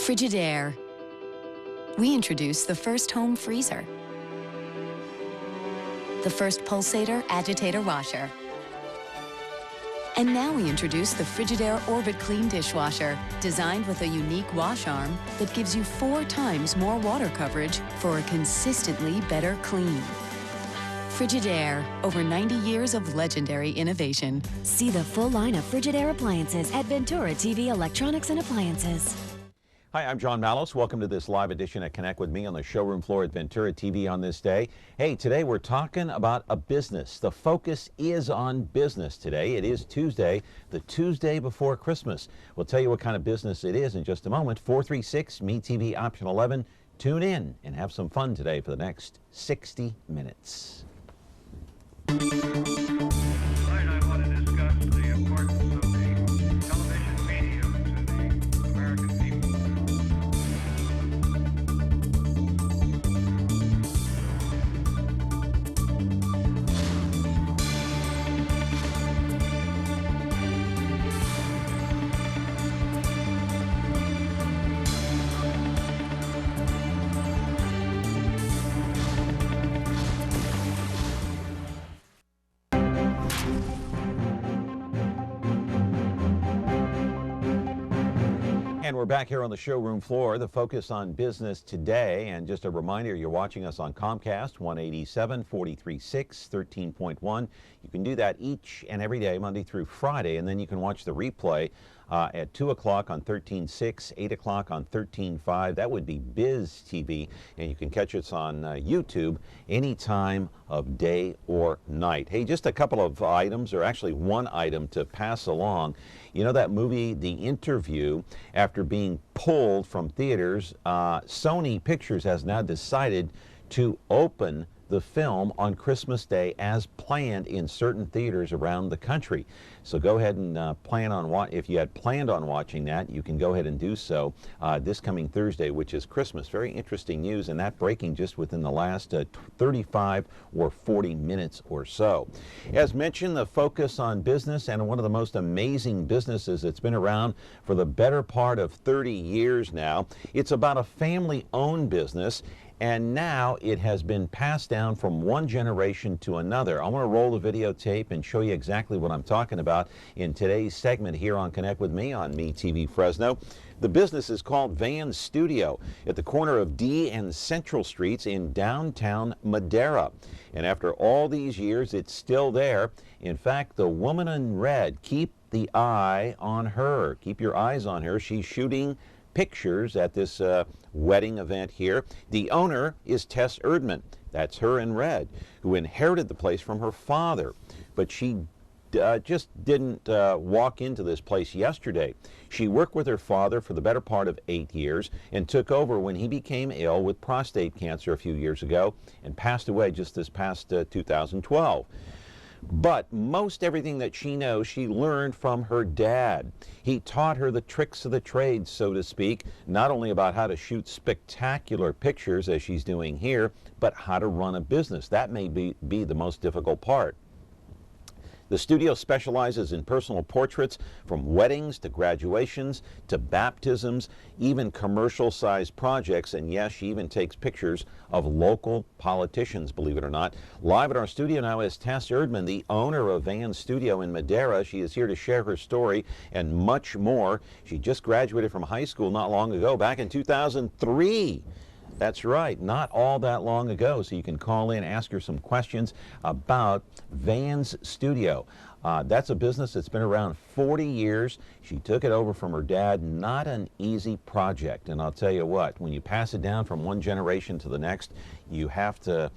Frigidaire. We introduced the first home freezer, the first pulsator agitator washer, and now we introduce the Frigidaire Orbit Clean dishwasher, designed with a unique wash arm that gives you 4 times more water coverage for a consistently better clean. Frigidaire, over 90 years of legendary innovation. See the full line of Frigidaire appliances at Ventura TV Electronics and Appliances. Hi, I'm John Mallos. Welcome to this live edition of Connect with Me on the showroom floor at Ventura TV on this day. Hey, today we're talking about a business. The focus is on business today. It is Tuesday, the Tuesday before Christmas. We'll tell you what kind of business it is in just a moment. 436 Me TV option 11. Tune in and have some fun today for the next 60 minutes. Tonight I want to discuss the importance of the television medium to the American people. And we're back here on the showroom floor. The focus on business today, and just a reminder, you're watching us on Comcast 187 436 13.1. You can do that each and every day, Monday through Friday, and then you can watch the replay at 2 o'clock on 13.6, 8 o'clock on 13.5. That would be Biz TV, and you can catch us on YouTube any time of day or night. Hey, just a couple of items, or actually one item to pass along. You know that movie, The Interview, after being pulled from theaters, Sony Pictures has now decided to open the film on Christmas Day as planned in certain theaters around the country. So go ahead and if you had planned on watching that, you can go ahead and do so this coming Thursday, which is Christmas. Very interesting news, and that breaking just within the last 35 or 40 minutes or so. As mentioned, the focus on business, and one of the most amazing businesses that's been around for the better part of 30 years now. It's about a family-owned business, and now it has been passed down from one generation to another. I want to roll the videotape and show you exactly what I'm talking about in today's segment here on Connect with Me on Me TV Fresno. The business is called Van Studio at the corner of D and Central Streets in downtown Madera. And after all these years, it's still there. In fact, the woman in red, keep the eye on her. Keep your eyes on her. She's shooting pictures at this wedding event here. The owner is Tess Erdman, that's her in red, who inherited the place from her father. But she just didn't walk into this place yesterday. She worked with her father for the better part of 8 years and took over when he became ill with prostate cancer a few years ago and passed away just this past 2012. But most everything that she knows, she learned from her dad. He taught her the tricks of the trade, so to speak, not only about how to shoot spectacular pictures, as she's doing here, but how to run a business. That may be the most difficult part. The studio specializes in personal portraits, from weddings to graduations to baptisms, even commercial-sized projects, and yes, she even takes pictures of local politicians, believe it or not. Live at our studio now is Tess Erdman, the owner of Van Studio in Madera. She is here to share her story and much more. She just graduated from high school not long ago, back in 2003. That's right, not all that long ago. So you can call in, ask her some questions about Van's Studio. That's a business that's been around 40 years. She took it over from her dad. Not an easy project. And I'll tell you what, when you pass it down from one generation to the next, you have to,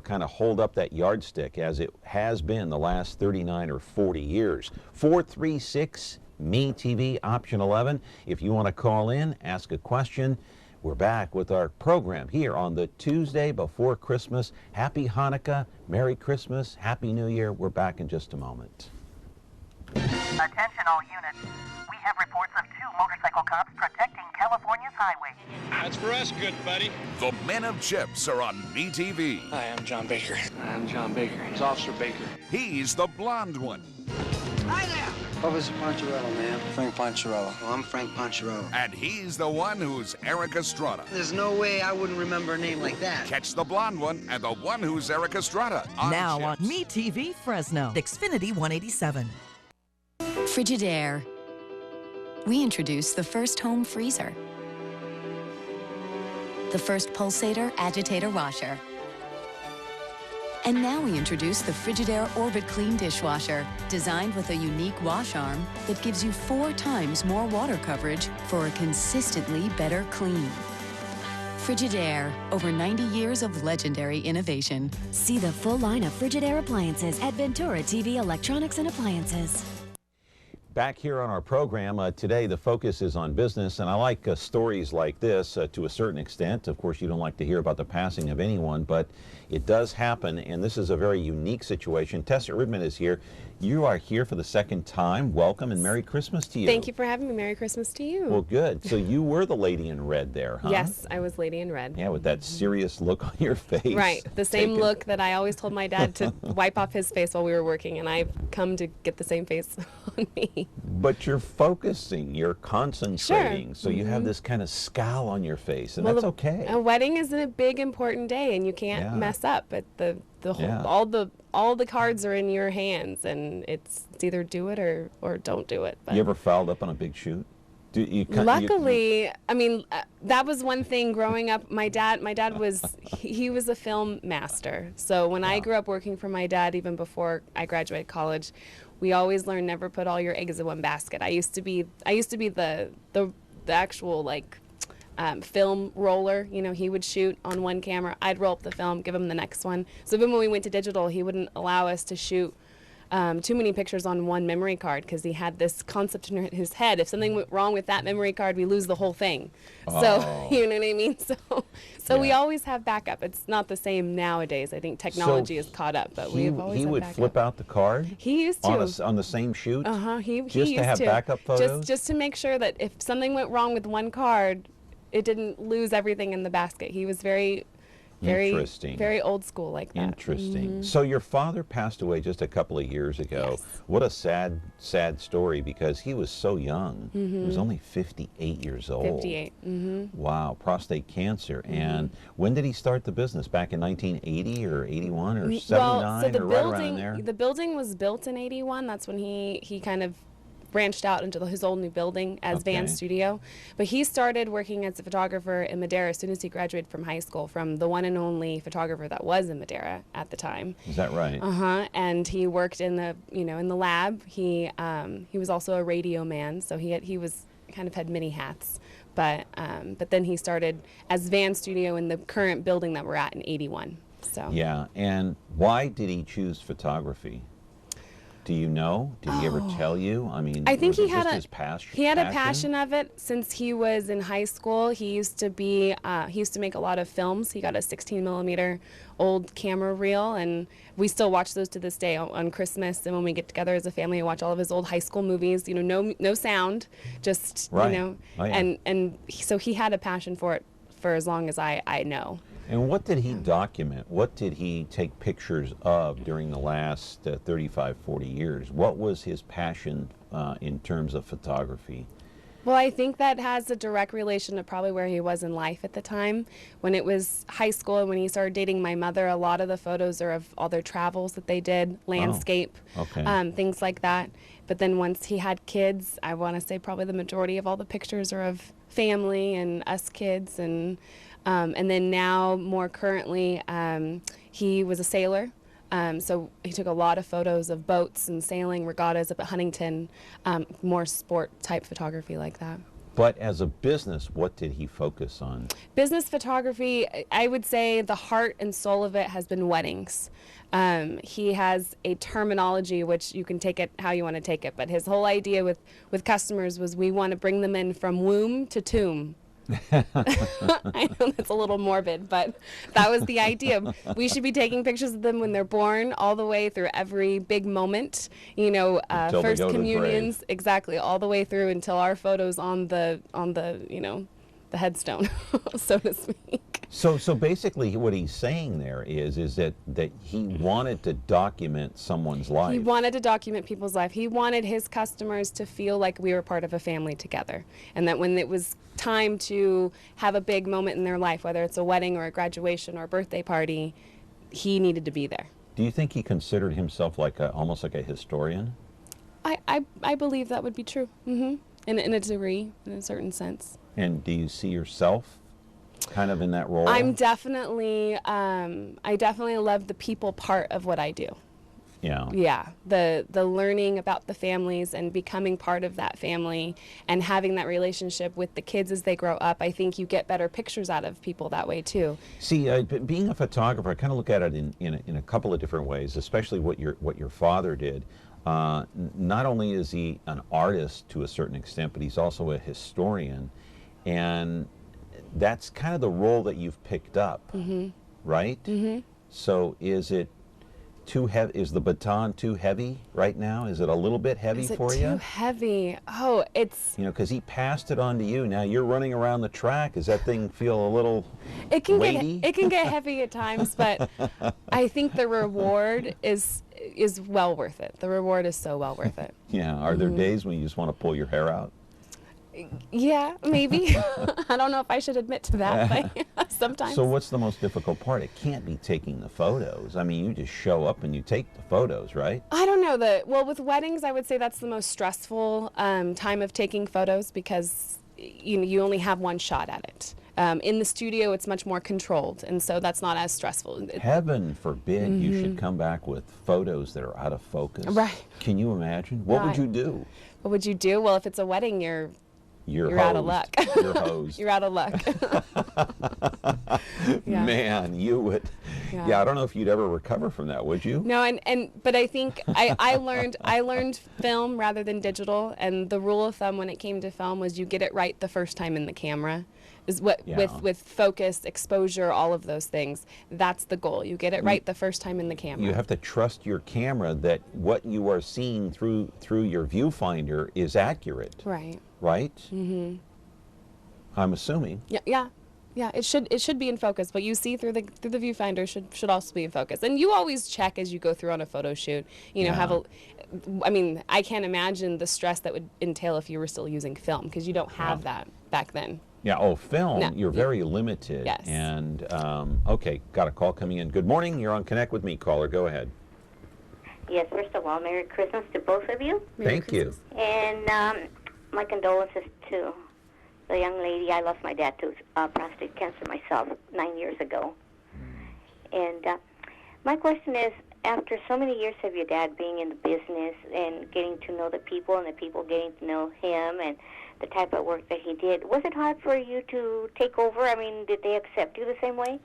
kind of hold up that yardstick, as it has been the last 39 or 40 years. 436 Me TV option 11. If you want to call in, ask a question. We're back with our program here on the Tuesday before Christmas. Happy Hanukkah, Merry Christmas, Happy New Year. We're back in just a moment. Attention all units. We have reports of 2 motorcycle cops protecting California's highways. That's for us, good buddy. The Men of Chips are on Me TV. Hi, I'm John Baker. I'm John Baker. He's Officer Baker. He's the blonde one. Hi there! Officer Poncherello, ma'am. Frank Poncherello. Oh, I'm Frank Poncherello. And he's the one who's Eric Estrada. There's no way I wouldn't remember a name like that. Catch the blonde one and the one who's Eric Estrada on Now Chips. on MeTV Fresno, Xfinity 187. Frigidaire. We introduced the first home freezer, the first pulsator agitator washer, and now we introduce the Frigidaire Orbit Clean dishwasher, designed with a unique wash arm that gives you 4 times more water coverage for a consistently better clean. Frigidaire, over 90 years of legendary innovation. See the full line of Frigidaire appliances at Ventura TV Electronics and Appliances. Back here on our program, today the focus is on business, and I like stories like this to a certain extent. Of course, you don't like to hear about the passing of anyone, but it does happen, and this is a very unique situation. Tess Erdman is here. You are here for the second time. Welcome, and Merry Christmas to you. Thank you for having me. Merry Christmas to you. Well, good. So you were the lady in red there, huh? Yes, I was Lady in Red. Yeah, with that serious look on your face. Right, the same look that I always told my dad to wipe off his face while we were working, and I've come to get the same face on me. But you're focusing, you're concentrating, Sure. so you have this kind of scowl on your face, and Well, that's okay. A wedding is a big, important day, and you can't mess up. But the whole, all the cards are in your hands, and it's either do it or don't do it. But You ever fouled up on a big shoot? Luckily, I mean, that was one thing growing up. My dad was, he was a film master. So when I grew up working for my dad, even before I graduated college, we always learned never put all your eggs in one basket. I used to be the actual film roller. You know, he would shoot on one camera, I'd roll up the film, give him the next one. So even when we went to digital, he wouldn't allow us to shoot too many pictures on one memory card, because he had this concept in his head: if something went wrong with that memory card, we lose the whole thing. So you know what I mean. So we always have backup. It's not the same nowadays. I think technology has caught up, but we've always he had would backup. flip out the card. He used to on the same shoot. He just used to have backup photos. Just to make sure that if something went wrong with one card, it didn't lose everything in the basket. He was very Interesting. very old school like that. Interesting. So your father passed away just a couple of years ago. Yes. What a sad story, because he was so young. He was only 58 years old. 58. Wow, prostate cancer. And when did he start the business? Back in 1980 or 81 or 79 Well, so or right around there? the building was built in 81. That's when he kind of branched out into his old new building as Van Studio. But he started working as a photographer in Madera as soon as he graduated from high school, from the one and only photographer that was in Madera at the time. Is that right? And he worked in the in the lab. He was also a radio man, so he was kind of had many hats. But then he started as Van Studio in the current building that we're at in 81. So yeah. And why did he choose photography? Do you know? Did he ever tell you? I mean, I think was he it had just a his passion. he had a passion of it since he was in high school. He used to make a lot of films. He got a 16mm old camera reel, and we still watch those to this day on Christmas. And when we get together as a family, we watch all of his old high school movies. You know, no sound, just and so he had a passion for it for as long as I know. And what did he document? What did he take pictures of during the last 35, 40 years? What was his passion in terms of photography? Well, I think that has a direct relation to probably where he was in life at the time. When it was high school and when he started dating my mother, a lot of the photos are of all their travels that they did, landscape, things like that. But then once he had kids, I want to say probably the majority of all the pictures are of family and us kids. And then now, more currently, he was a sailor. So he took a lot of photos of boats and sailing, regattas up at Huntington, more sport type photography like that. But as a business, what did he focus on? Business photography, I would say the heart and soul of it has been weddings. He has a terminology which you can take it how you want to take it, but his whole idea with customers was we want to bring them in from womb to tomb. I know that's a little morbid, but that was the idea. We should be taking pictures of them when they're born, all the way through every big moment, first communions, exactly, all the way through until our photos on the headstone, so to speak. So basically what he's saying there is that he wanted to document someone's life. He wanted to document people's life. He wanted his customers to feel like we were part of a family together, and that when it was time to have a big moment in their life, whether it's a wedding or a graduation or a birthday party, he needed to be there. Do you think he considered himself like almost like a historian? I believe that would be true. In a degree, in a certain sense. And do you see yourself kind of in that role? I definitely love the people part of what I do. Yeah. Yeah, the learning about the families and becoming part of that family and having that relationship with the kids as they grow up. I think you get better pictures out of people that way too. See, being a photographer, I kind of look at it in a couple of different ways, especially what your father did. Not only is he an artist to a certain extent, but he's also a historian, and that's kind of the role that you've picked up, right? So is it too heavy? Is the baton too heavy right now? Is it a little bit heavy for you? Too heavy? Oh, it's... You know, because he passed it on to you. Now you're running around the track. Does that thing feel a little weighty? It can get heavy at times, but I think the reward is well worth it. The reward is so well worth it. Yeah. Are there days when you just want to pull your hair out? Yeah, maybe. I don't know if I should admit to that, but sometimes. So what's the most difficult part? It can't be taking the photos. I mean, you just show up and you take the photos, right? I don't know. Well, with weddings, I would say that's the most stressful time of taking photos because you only have one shot at it. In the studio, it's much more controlled, and so that's not as stressful. Heaven forbid you should come back with photos that are out of focus. Right. Can you imagine? What would you do? What would you do? Well, if it's a wedding, you're out of luck. You're hosed. You're out of luck. Yeah. Man, you would. Yeah, I don't know if you'd ever recover from that, would you? No, but I think I learned film rather than digital, and the rule of thumb when it came to film was you get it right the first time in the camera. Is what with focus, exposure, all of those things. That's the goal. You get it right the first time in the camera. You have to trust your camera that what you are seeing through your viewfinder is accurate. Right. Right? I'm assuming. Yeah. It should be in focus. What you see through the viewfinder should also be in focus. And you always check as you go through on a photo shoot. You know, I can't imagine the stress that would entail if you were still using film because you don't have that back then. Yeah, film, No. you're very limited. Yes. And, okay, got a call coming in. Good morning, you're on Connect With Me, caller, go ahead. Yes, first of all, Merry Christmas to both of you. Thank you. And my condolences to the young lady. I lost my dad to prostate cancer myself 9 years ago. And my question is, after so many years of your dad being in the business and getting to know the people and the people getting to know him and the type of work that he did, was it hard for you to take over? I mean, did they accept you the same way?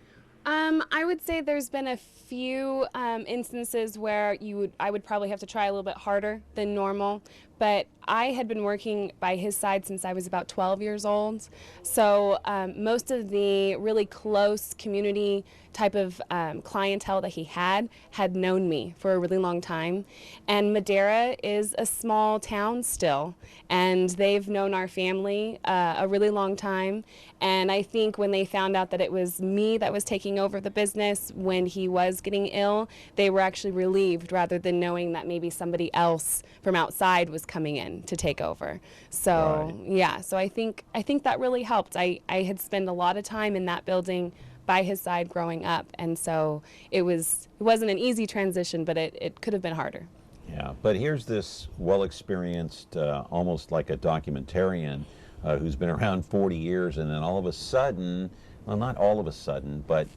I would say there's been a few instances where I would probably have to try a little bit harder than normal, but I had been working by his side since I was about 12 years old. So most of the really close community type of clientele that he had known me for a really long time. And Madera is a small town still, and they've known our family a really long time. And I think when they found out that it was me that was taking over the business when he was getting ill, they were actually relieved rather than knowing that maybe somebody else from outside was coming in to take over. So yeah, so I think that really helped. I had spent a lot of time in that building by his side growing up, and so it wasn't an easy transition, but it could have been harder. Yeah, but here's this well-experienced, almost like a documentarian who's been around 40 years, and then all of a sudden, well, not all of a sudden, but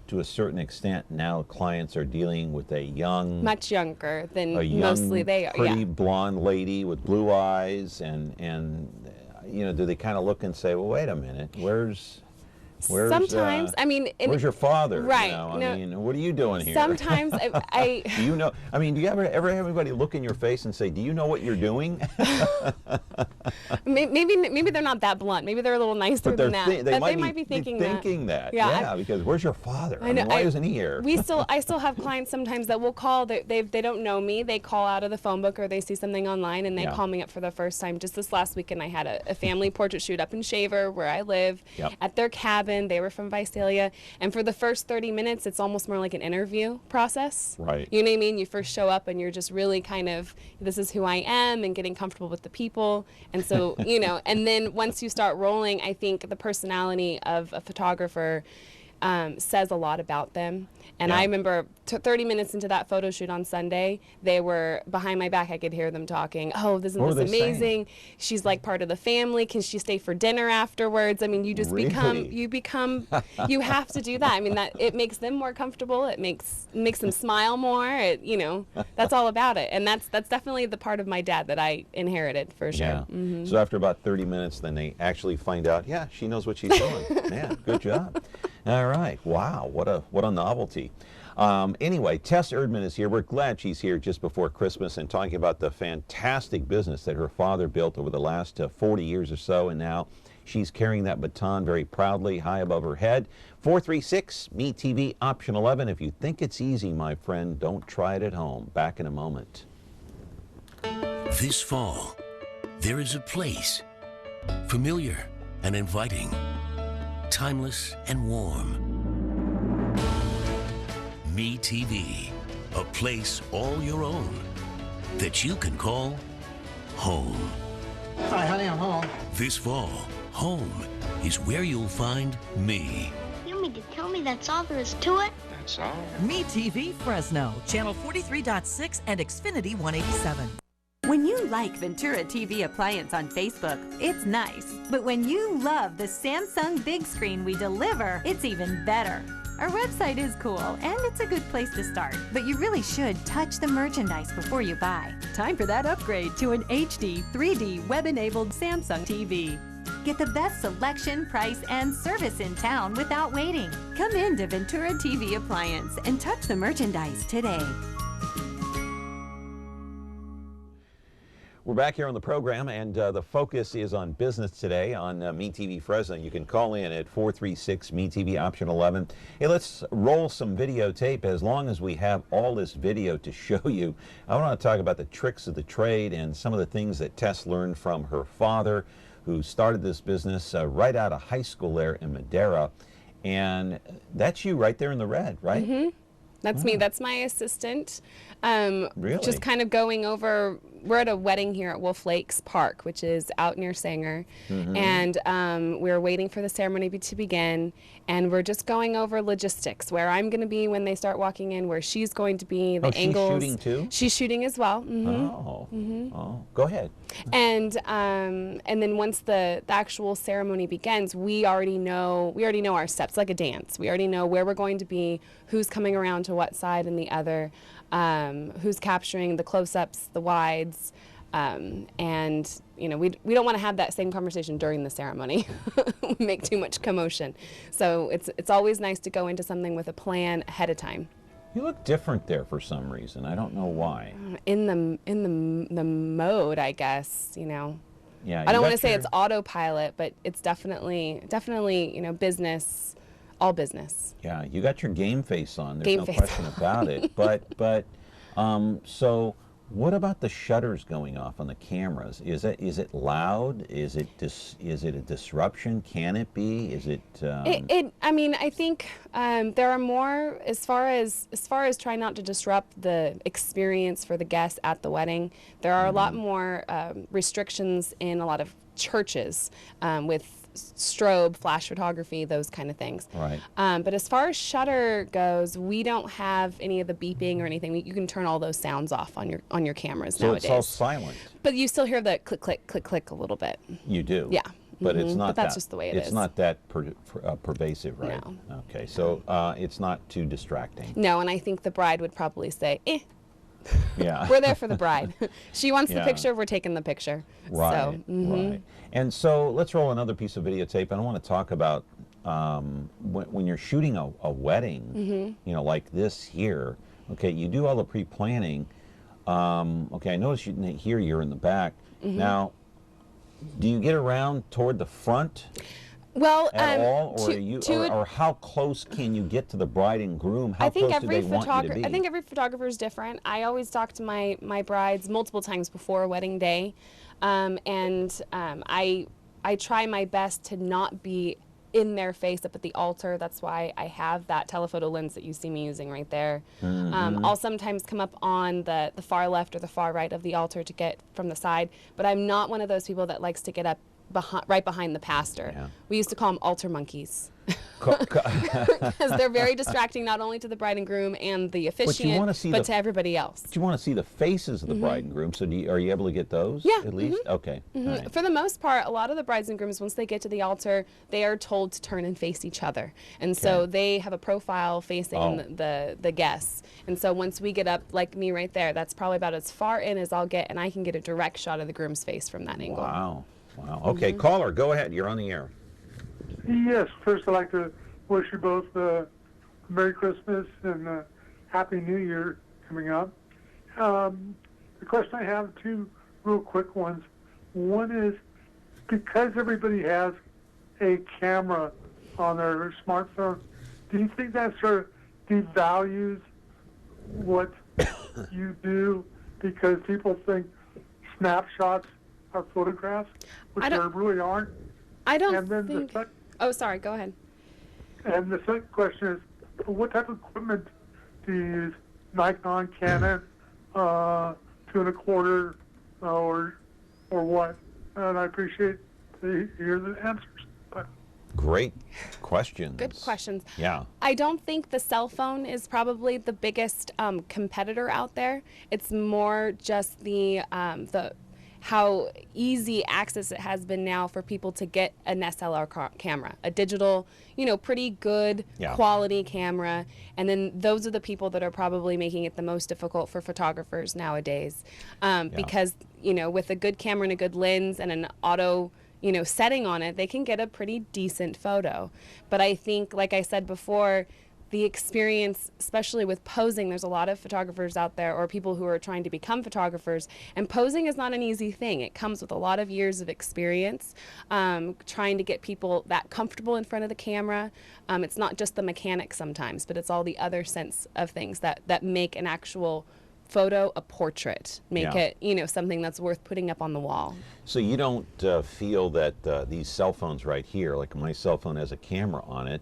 to a certain extent, now clients are dealing with a young, much younger than mostly they are. Pretty blonde lady with blue eyes, and you know, do they kind of look and say, well, wait a minute, where's Sometimes, I mean, where's your father? Right. You know, I mean, what are you doing here? Sometimes I do you know? I mean, do you ever have anybody look in your face and say, "Do you know what you're doing?" maybe they're not that blunt. Maybe they're a little nicer than that. They might be thinking that. Yeah, because where's your father? I know. Why isn't he here? I still have clients sometimes that will call. They don't know me. They call out of the phone book or they see something online and they call me up for the first time. Just this last weekend, I had a family portrait shoot up in Shaver, where I live, at their cabin. They were from Visalia, and for the first 30 minutes, it's almost more like an interview process. Right. You know what I mean? You first show up and you're just really kind of, this is who I am, and getting comfortable with the people. And so, you know, and then once you start rolling, I think the personality of a photographer says a lot about them. And I remember 30 minutes into that photo shoot on Sunday, they were behind my back. I could hear them talking. Oh, isn't this amazing? Saying? She's like part of the family. Can she stay for dinner afterwards? I mean, you just become, you have to do that. I mean, that it makes them more comfortable. It makes them smile more. It, you know, that's all about it. And that's definitely the part of my dad that I inherited for sure. Yeah. Mm-hmm. So after about 30 minutes, then they actually find out, yeah, she knows what she's doing. Yeah, good job. All right. Wow. What a novelty. Anyway, Tess Erdman is here. We're glad she's here just before Christmas and talking about the fantastic business that her father built over the last 40 years or so. And now she's carrying that baton very proudly high above her head. 436-MeTV, option 11. If you think it's easy, my friend, don't try it at home. Back in a moment. This fall, there is a place, familiar and inviting, timeless and warm. MeTV, a place all your own that you can call home. Hi, honey, I'm home. This fall, home is where you'll find me. You mean to tell me that's all there is to it? That's all. MeTV Fresno, channel 43.6 and Xfinity 187. When you like Ventura TV Appliance on Facebook, it's nice. But when you love the Samsung big screen we deliver, it's even better. Our website is cool, and it's a good place to start. But you really should touch the merchandise before you buy. Time for that upgrade to an HD 3D web-enabled Samsung TV. Get the best selection, price, and service in town without waiting. Come in to Ventura TV Appliance and touch the merchandise today. We're back here on the program, and the focus is on business today on MeTV Fresno. You can call in at 436-MeTV, option 11. Hey, let's roll some videotape. As long as we have all this video to show you, I want to talk about the tricks of the trade and some of the things that Tess learned from her father, who started this business right out of high school there in Madera. And that's you right there in the red, right? Mm-hmm. That's me. That's my assistant. Really? Just kind of going over, we're at a wedding here at Wolf Lakes Park, which is out near Sanger. Mm-hmm. And we're waiting for the ceremony to begin. And we're just going over logistics, where I'm going to be when they start walking in, where she's going to be, the angles. She's shooting too? She's shooting as well. Mm-hmm. Oh. Mm-hmm. Oh. Go ahead. And then once the actual ceremony begins, we already know our steps, like a dance. We already know where we're going to be, who's coming around to what side and the other, who's capturing the close-ups, the wides, and you know, we don't want to have that same conversation during the ceremony. Make too much commotion. So it's always nice to go into something with a plan ahead of time. You look different there for some reason. I don't know why. In the mode, I guess, you know. Yeah. I don't want to say it's autopilot, but it's definitely, you know, business, all business. Yeah, you got your game face on. There's game no face question about it. But so what about the shutters going off on the cameras? Is it loud? Is it a disruption? Can it be? Is it? I mean, I think there are more as far as trying not to disrupt the experience for the guests at the wedding. There are a lot more restrictions in a lot of churches with strobe, flash photography, those kind of things. Right. But as far as shutter goes, we don't have any of the beeping or anything. You can turn all those sounds off on your cameras nowadays. So it's all silent. But you still hear the click, click, click, click a little bit. You do. Yeah. But it's not. But that's just the way it is. It's not that pervasive, right? No. Okay. So it's not too distracting. No, and I think the bride would probably say, eh. Yeah. We're there for the bride. She wants the Yeah. picture, we're taking the picture. Right, So, right. And so let's roll another piece of videotape, and I want to talk about when you're shooting a wedding, you know, like this here, okay, you do all the pre-planning. Okay, I noticed here you're in the back. Now, do you get around toward the front? Well, at all, or or how close can you get to the bride and groom? How close do they want you to be? I think every photographer is different. I always talk to my brides multiple times before a wedding day, and I try my best to not be in their face up at the altar. That's why I have that telephoto lens that you see me using right there. I'll sometimes come up on the far left or the far right of the altar to get from the side, but I'm not one of those people that likes to get up right behind the pastor. Yeah. We used to call them altar monkeys. Because they're very distracting, not only to the bride and groom and the officiant, but to everybody else. But you want to see the faces of the bride and groom, so are you able to get those? Yeah. At least? Okay. Right. For the most part, a lot of the brides and grooms, once they get to the altar, they are told to turn and face each other. And so they have a profile facing the guests. And so once we get up, like me right there, that's probably about as far in as I'll get, and I can get a direct shot of the groom's face from that angle. Wow. Wow. Okay, caller, go ahead. You're on the air. Yes, first I'd like to wish you both Merry Christmas and Happy New Year coming up. The question I have, two real quick ones. One is, because everybody has a camera on their smartphone, do you think that sort of devalues what you do because people think snapshots are photographs, which they really aren't? I don't and then think... Oh, sorry, go ahead. And the second question is, what type of equipment do you use? Nikon, Canon, 2.25, or what? And I appreciate to hear the answers. But great questions. Good questions. Yeah. I don't think the cell phone is probably the biggest competitor out there. It's more just the how easy access it has been now for people to get an SLR camera, a digital, you know, pretty good quality camera. And then those are the people that are probably making it the most difficult for photographers nowadays. Because, you know, with a good camera and a good lens and an auto, you know, setting on it, they can get a pretty decent photo. But I think, like I said before, the experience, especially with posing, there's a lot of photographers out there or people who are trying to become photographers, and posing is not an easy thing. It comes with a lot of years of experience, trying to get people that comfortable in front of the camera. It's not just the mechanics sometimes, but it's all the other sense of things that make an actual photo a portrait, make it, you know, something that's worth putting up on the wall. So you don't feel that these cell phones right here, like my cell phone has a camera on it,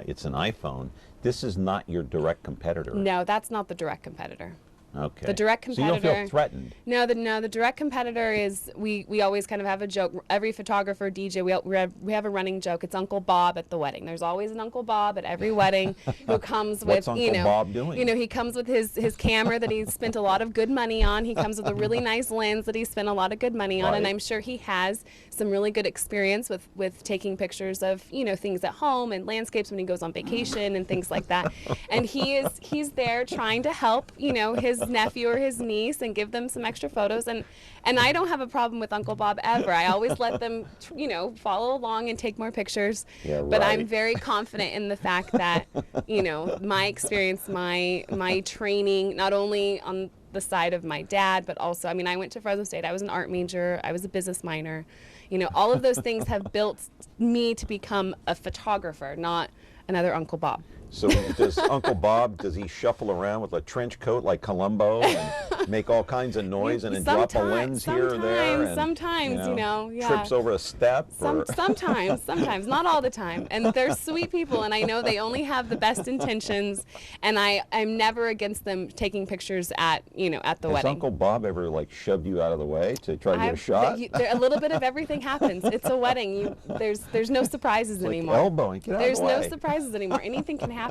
it's an iPhone, this is not your direct competitor? No, that's not the direct competitor. Okay. The direct competitor. So you don't feel threatened? No, the direct competitor is, we always kind of have a joke. Every photographer, DJ, we have a running joke. It's Uncle Bob at the wedding. There's always an Uncle Bob at every wedding who comes with, What's Uncle Bob doing? You know, he comes with his camera that he's spent a lot of good money on. He comes with a really nice lens that he spent a lot of good money on, and I'm sure he has some really good experience with taking pictures of, you know, things at home and landscapes when he goes on vacation and things like that. And he's there trying to help, you know, his nephew or his niece and give them some extra photos, and I don't have a problem with Uncle Bob ever. I always let them, you know, follow along and take more pictures. But I'm very confident in the fact that, you know, my experience, my training, not only on the side of my dad, but also, I mean, I went to Fresno State. I was an art major. I was a business minor. You know, all of those things have built me to become a photographer, not another Uncle Bob. So does Uncle Bob, does he shuffle around with a trench coat like Columbo and make all kinds of noise and then drop a lens here or there? And, sometimes, you know, trips over a step? Sometimes, not all the time. And they're sweet people, and I know they only have the best intentions, and I'm never against them taking pictures at, you know, at the wedding. Has Uncle Bob ever, like, shoved you out of the way to try to get a shot? A little bit of everything happens. It's a wedding. There's no surprises anymore. Elbowing, get out There's of the way. no surprises anymore. Anything can happen.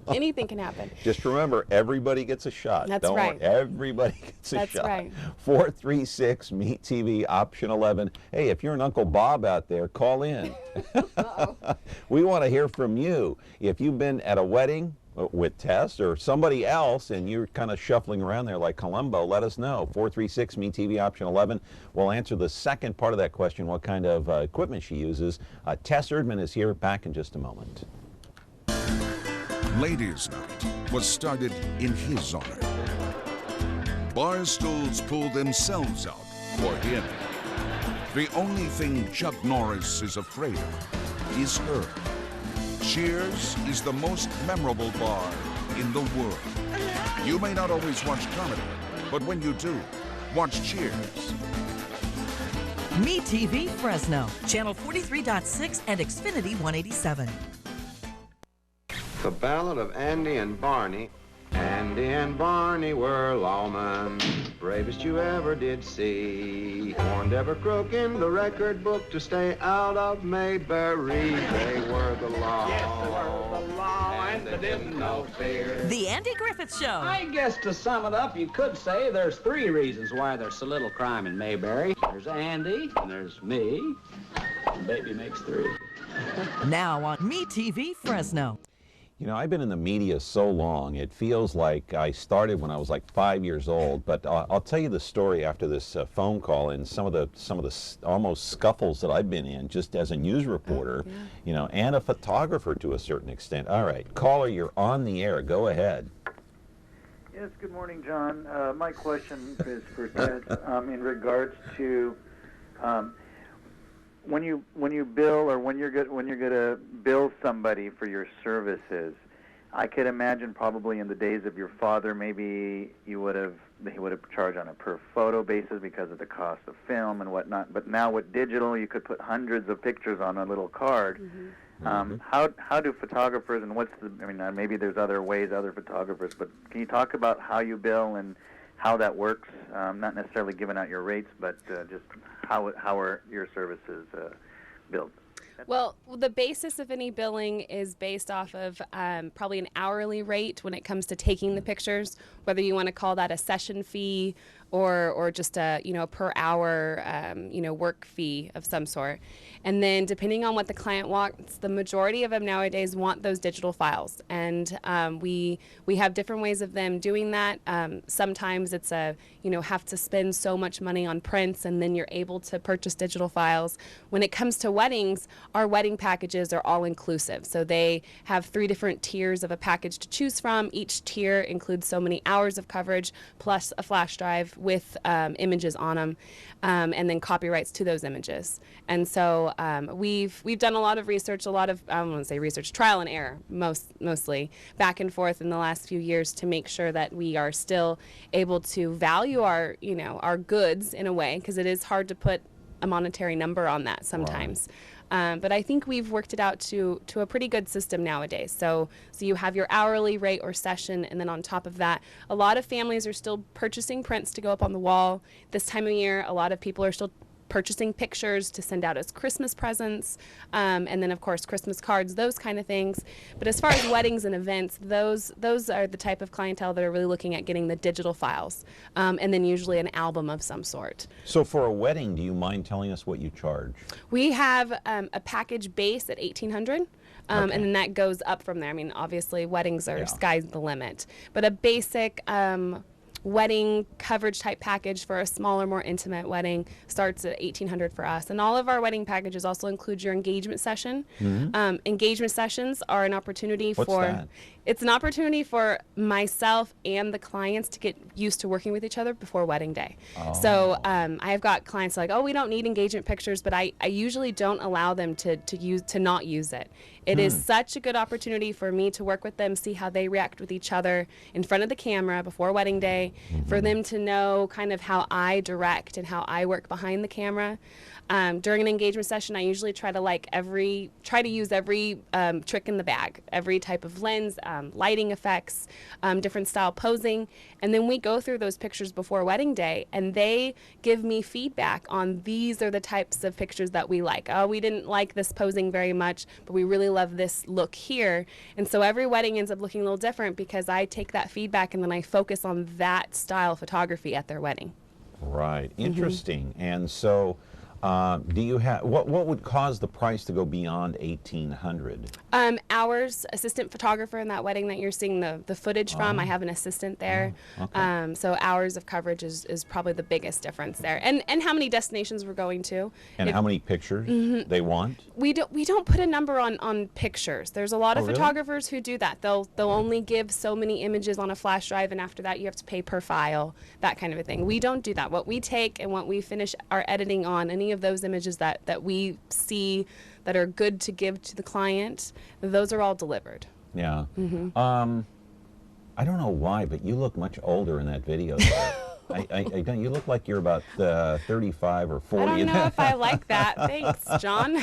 Anything can happen. Just remember, everybody gets a shot. That's right. Everybody gets a shot. That's right. 436 Meet TV option 11. Hey, if you're an Uncle Bob out there, call in. We want to hear from you. If you've been at a wedding with Tess or somebody else, and you're kind of shuffling around there like Columbo, let us know. 436-MeTV option 11. We'll answer the second part of that question, what kind of equipment she uses. Tess Erdman is here, back in just a moment. Ladies' Night was started in his honor. Barstools pulled themselves out for him. The only thing Chuck Norris is afraid of is her. Cheers is the most memorable bar in the world. You may not always watch comedy, but when you do, watch Cheers. MeTV Fresno, channel 43.6 and Xfinity 187. The Ballad of Andy and Barney. Andy and Barney were lawmen, bravest you ever did see. Warned every crook in the record book to stay out of Mayberry. They were the law. Yes, they were the law, and they didn't know fear. The Andy Griffith Show. I guess to sum it up, you could say there's 3 reasons why there's so little crime in Mayberry. There's Andy, and there's me, and baby makes 3. Now on MeTV Fresno. You know, I've been in the media so long, it feels like I started when I was like 5 years old. But I'll tell you the story after this phone call and some of the almost scuffles that I've been in just as a news reporter, you know, and a photographer to a certain extent. All right, caller, you're on the air. Go ahead. Yes, good morning, John. My question is for Ted in regards to when you bill or when you're gonna bill somebody for your services. I could imagine probably in the days of your father, maybe he would have charged on a per photo basis because of the cost of film and whatnot. But now with digital, you could put hundreds of pictures on a little card. How do photographers, and maybe there's other ways, other photographers, but can you talk about how you bill and how that works? Not necessarily giving out your rates, but just how are your services billed? Well, the basis of any billing is based off of probably an hourly rate when it comes to taking the pictures, whether you want to call that a session fee or just a per hour work fee of some sort. And then depending on what the client wants, the majority of them nowadays want those digital files, and we have different ways of them doing that. Sometimes it's have to spend so much money on prints, and then you're able to purchase digital files. When it comes to weddings, our wedding packages are all inclusive, so they have 3 different tiers of a package to choose from. Each tier includes so many hours of coverage plus a flash drive with images on them, and then copyrights to those images. And so we've done a lot of research, I don't want to say research, trial and error mostly, back and forth in the last few years to make sure that we are still able to value our goods in a way, because it is hard to put a monetary number on that sometimes. Right. But I think we've worked it out to a pretty good system nowadays. So you have your hourly rate or session, and then on top of that, a lot of families are still purchasing prints to go up on the wall. This time of year, a lot of people are still purchasing pictures to send out as Christmas presents, and then of course Christmas cards, those kind of things. But as far as weddings and events, those are the type of clientele that are really looking at getting the digital files, and then usually an album of some sort. So for a wedding, do you mind telling us what you charge? We have a package base at $1,800. And then that goes up from there. I mean, obviously weddings are sky's the limit, but a basic wedding coverage type package for a smaller, more intimate wedding starts at $1,800 for us. And all of our wedding packages also include your engagement session. Engagement sessions are an opportunity it's an opportunity for myself and the clients to get used to working with each other before wedding day. So I've got clients like, we don't need engagement pictures, but I usually don't allow them to not use it. It is such a good opportunity for me to work with them, see how they react with each other in front of the camera before wedding day, for them to know kind of how I direct and how I work behind the camera. During an engagement session, I usually try to use every trick in the bag, every type of lens, lighting effects, different style posing, and then we go through those pictures before wedding day, and they give me feedback on these are the types of pictures that we like. We didn't like this posing very much, but we really love this look here. And so every wedding ends up looking a little different because I take that feedback and then I focus on that style of photography at their wedding. Right. Interesting. And so Do you have what would cause the price to go beyond $1,800? Hours, assistant photographer in that wedding that you're seeing the footage from. I have an assistant there. Okay. So hours of coverage is probably the biggest difference there, and how many destinations we're going to. And how many pictures they want? We don't put a number on pictures. There's a lot of really? photographers who do that. They'll only give so many images on a flash drive, and after that you have to pay per file, that kind of a thing. We don't do that. What we take and what we finish our editing on, any of those images that we see that are good to give to the client, those are all delivered. Yeah. I don't know why, but you look much older in that video. There. I don't. You look like you're about 35 or 40. I don't know if I like that. Thanks, John.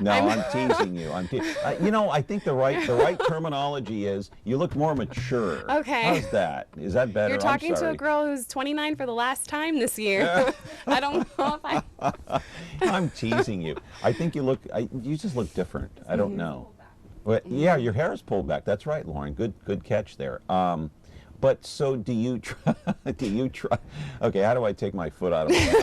No, I'm teasing you. You know, I think the right terminology is you look more mature. Okay. How's that? Is that better? You're talking to a girl who's 29 for the last time this year. I don't know if I. I'm teasing you. I think you look. You just look different. I don't know. But yeah, your hair is pulled back. That's right, Lauren. Good catch there. But so do you try? Okay, how do I take my foot out of my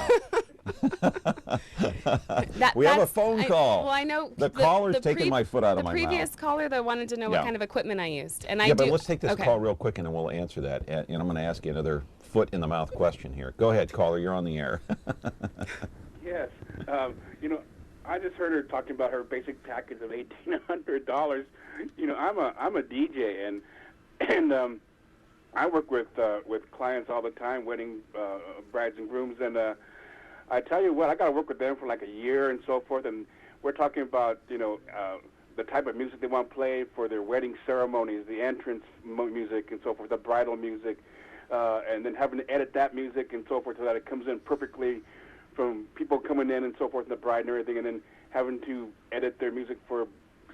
mouth? We have a phone call. Well, I know the caller's taking my foot out of my mouth. The previous caller that wanted to know what kind of equipment I used, and but let's take this call real quick, and then we'll answer that. And I'm going to ask you another foot in the mouth question here. Go ahead, caller. You're on the air. Yes. You know, I just heard her talking about her basic package of $1,800. You know, I'm a DJ, and I work with clients all the time, wedding brides and grooms, and I tell you what, I got to work with them for like a year and so forth, and we're talking about, you know, the type of music they want played for their wedding ceremonies, the entrance music and so forth, the bridal music, and then having to edit that music and so forth so that it comes in perfectly from people coming in and so forth, and the bride and everything, and then having to edit their music for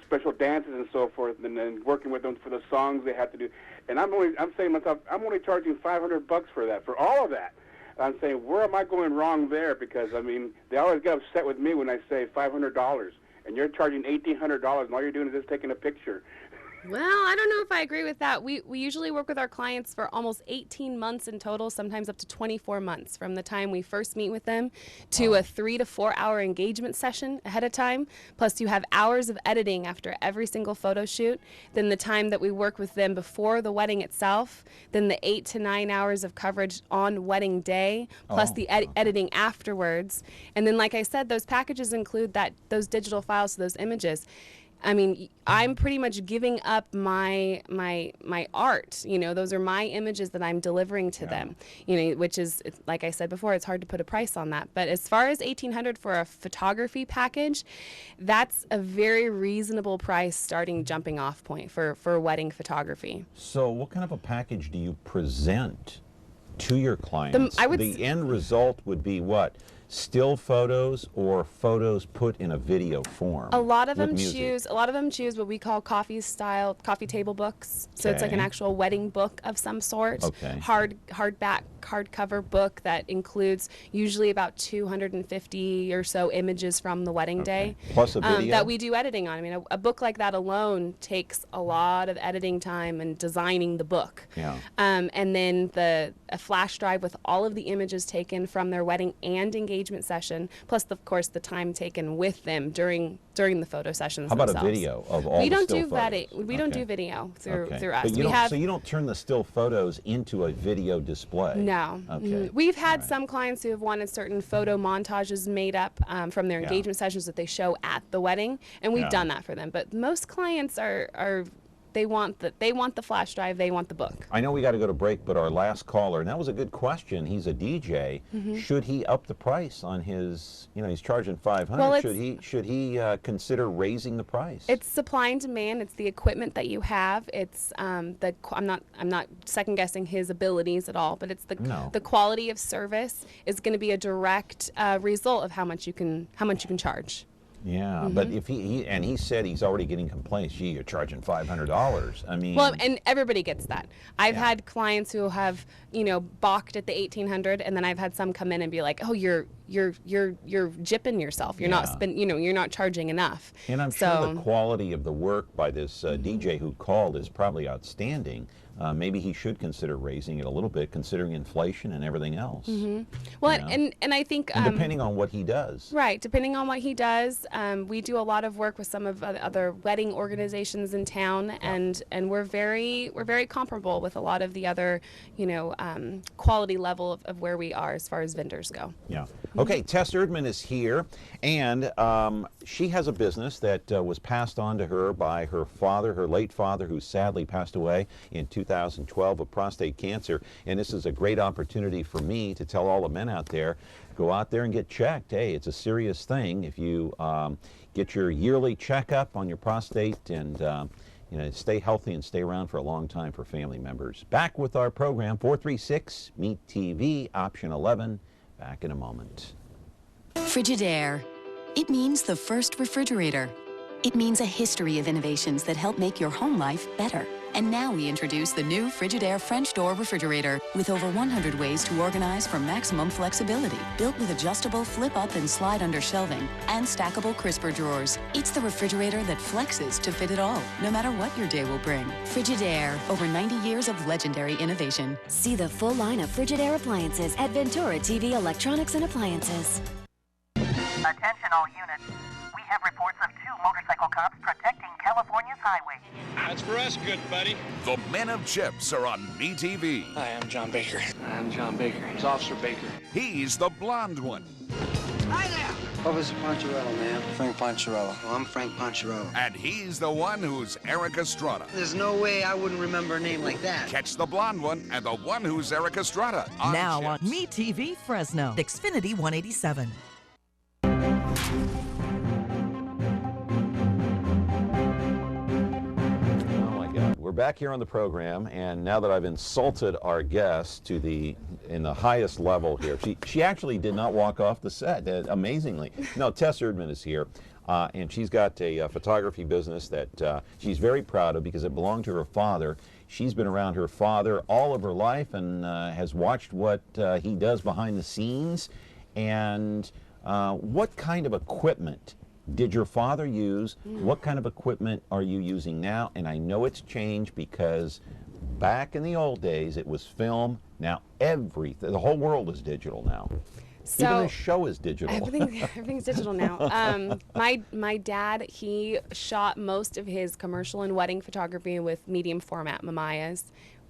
special dances and so forth, and then working with them for the songs they have to do. And I'm saying to myself, I'm only charging $500 for that, for all of that. And I'm saying, where am I going wrong there? Because I mean, they always get upset with me when I say $500, and you're charging $1,800, and all you're doing is just taking a picture. Well, I don't know if I agree with that. We usually work with our clients for almost 18 months in total, sometimes up to 24 months from the time we first meet with them to a 3 to 4 hour engagement session ahead of time. Plus you have hours of editing after every single photo shoot, then the time that we work with them before the wedding itself, then the 8 to 9 hours of coverage on wedding day, plus the editing afterwards. And then, like I said, those packages include those digital files, so those images. I mean, I'm pretty much giving up my art. You know, those are my images that I'm delivering to them. You know, which is, like I said before, it's hard to put a price on that. But as far as $1,800 for a photography package, that's a very reasonable price jumping off point for wedding photography. So, what kind of a package do you present to your clients? The end result would be what? Still photos or photos put in a video form? A lot of them choose what we call coffee table books. So it's like an actual wedding book of some sort. Okay. Hardback, hardcover book that includes usually about 250 or so images from the wedding day. Plus a video? That we do editing on. I mean, a book like that alone takes a lot of editing time and designing the book. Yeah. And then a flash drive with all of the images taken from their wedding and engagement session, plus of course the time taken with them during the photo sessions. How about themselves. a video of all we the don't still do photos? We don't do video through us. But so you don't turn the still photos into a video display? No. Okay. We've had some clients who have wanted certain photo montages made up from their engagement sessions that they show at the wedding, and we've done that for them. But most clients are they want the flash drive, they want the book. I know we got to go to break, but our last caller, and that was a good question. He's a DJ. Should he up the price on his? You know, he's charging $500. Well, should he consider raising the price? It's supply and demand. It's the equipment that you have. It's I'm not second guessing his abilities at all, but it's the quality of service is going to be a direct result of how much you can charge. Yeah, but if he said he's already getting complaints. Gee, you're charging $500. I mean, well, and everybody gets that. I've had clients who have balked at the $1,800, and then I've had some come in and be like, oh, you're you're gypping yourself. You're not you're not charging enough. And I'm sure the quality of the work by this DJ who called is probably outstanding. Maybe he should consider raising it a little bit, considering inflation and everything else. Well, and I think and depending on what he does. Right, depending on what he does, we do a lot of work with some of the other wedding organizations in town, and we're very comparable with a lot of the other quality level of where we are as far as vendors go. Yeah. Okay, Tess Erdman is here, and she has a business that was passed on to her by her father, her late father, who sadly passed away in 2012 of prostate cancer. And this is a great opportunity for me to tell all the men out there, go out there and get checked. Hey, it's a serious thing. If you get your yearly checkup on your prostate and stay healthy and stay around for a long time for family members. Back with our program, 436 Meet TV, option 11. Back in a moment. Frigidaire. It means the first refrigerator. It means a history of innovations that help make your home life better. And now we introduce the new Frigidaire French door refrigerator with over 100 ways to organize for maximum flexibility. Built with adjustable flip-up and slide under shelving and stackable crisper drawers. It's the refrigerator that flexes to fit it all, no matter what your day will bring. Frigidaire, over 90 years of legendary innovation. See the full line of Frigidaire appliances at Ventura TV Electronics and Appliances. Attention all units. We have reports of 2 motorcycle cops protecting California's highway. That's for us, good buddy. The Men of Chips are on MeTV. Hi, I'm John Baker. I'm John Baker. He's Officer Baker. He's the blonde one. Hi there! Officer Poncherello, man. Frank Poncherello. Oh, I'm Frank Poncherello. And he's the one who's Eric Estrada. There's no way I wouldn't remember a name like that. Catch the blonde one and the one who's Eric Estrada on now Chips. on MeTV Fresno, Xfinity 187. We're back here on the program, and now that I've insulted our guest in the highest level here, she actually did not walk off the set, amazingly. No, Tess Erdman is here, and she's got a photography business that she's very proud of because it belonged to her father. She's been around her father all of her life and has watched what he does behind the scenes. And what kind of equipment did your father use? What kind of equipment are you using now? And I know it's changed because back in the old days it was film. Now everything, the whole world is digital now. So even the show is digital. Everything's digital now. My dad, he shot most of his commercial and wedding photography with medium format Mamayas.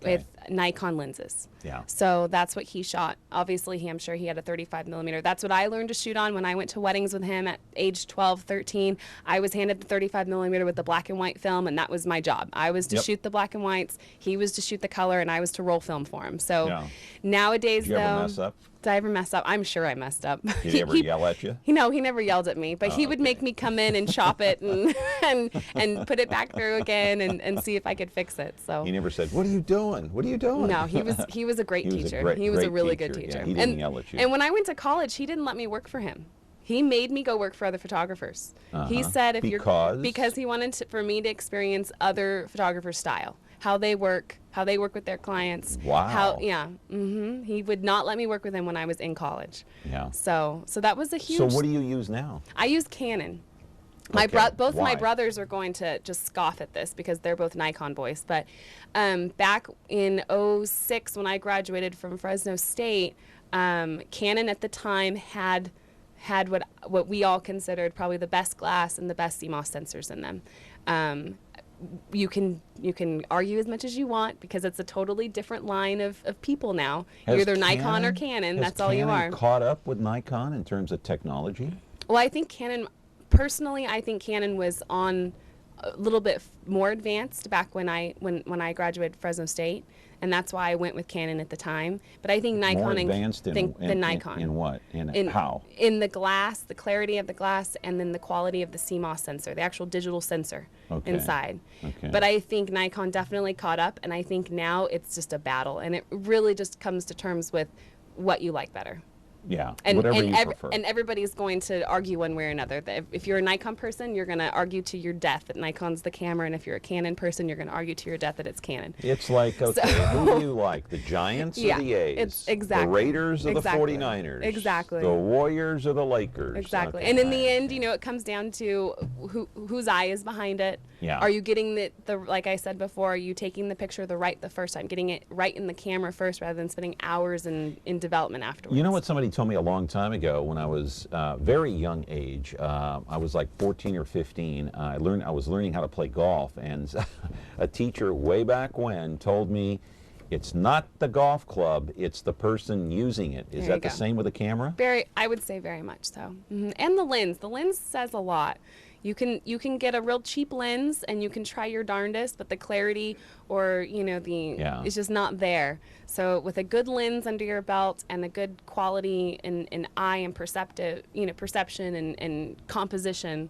With Nikon lenses. Yeah. So that's what he shot. Obviously, I'm sure he had a 35 millimeter. That's what I learned to shoot on when I went to weddings with him at age 12, 13. I was handed the 35 millimeter with the black and white film, and that was my job. I was to shoot the black and whites, he was to shoot the color, and I was to roll film for him. So nowadays, Did you ever mess up? Did I ever mess up? I'm sure I messed up. Did he ever yell at you? He never yelled at me, but he would make me come in and chop it and put it back through again and see if I could fix it. So he never said, "What are you doing? What are you doing?" No, he was a great teacher. He was a really good teacher. Yeah, he didn't yell at you. And when I went to college, he didn't let me work for him. He made me go work for other photographers. He said because he wanted for me to experience other photographers' style, how they work with their clients. Wow. He would not let me work with him when I was in college. Yeah. So that was a huge. So what do you use now? I use Canon. Both my brothers are going to just scoff at this because they're both Nikon boys. But back in 2006 when I graduated from Fresno State, Canon at the time had what we all considered probably the best glass and the best CMOS sensors in them. You can argue as much as you want because it's a totally different line of people now. You're either Nikon or Canon. That's all you are. Has Canon caught up with Nikon in terms of technology? Well, I think Canon. Personally, I think Canon was on a little bit more advanced back when I graduated Fresno State, and that's why I went with Canon at the time. But I think Nikon more advanced than Nikon. In what? In how? In the glass, the clarity of the glass, and then the quality of the CMOS sensor, the actual digital sensor inside. Okay. But I think Nikon definitely caught up, and I think now it's just a battle, and it really just comes to terms with what you like better. Yeah, And whatever you prefer. and everybody's going to argue one way or another. If you're a Nikon person, you're going to argue to your death that Nikon's the camera, and if you're a Canon person, you're going to argue to your death that it's Canon. It's like, okay, who do you like? The Giants or the A's? It's exactly. The Raiders or the 49ers? Exactly. The Warriors or the Lakers? Exactly. Okay, and in the end, you know, it comes down to whose eye is behind it. Yeah. Are you getting the like I said before, are you taking the picture the first time, getting it right in the camera first rather than spending hours in development afterwards? You know what somebody told me a long time ago when I was very young age, I was like 14 or 15, I was learning how to play golf, and a teacher way back when told me it's not the golf club, it's the person using it. Is that the same with a camera? I would say very much so. And the lens says a lot. You can get a real cheap lens and you can try your darndest, but the clarity or it's just not there. So with a good lens under your belt and a good quality in eye and perception and composition,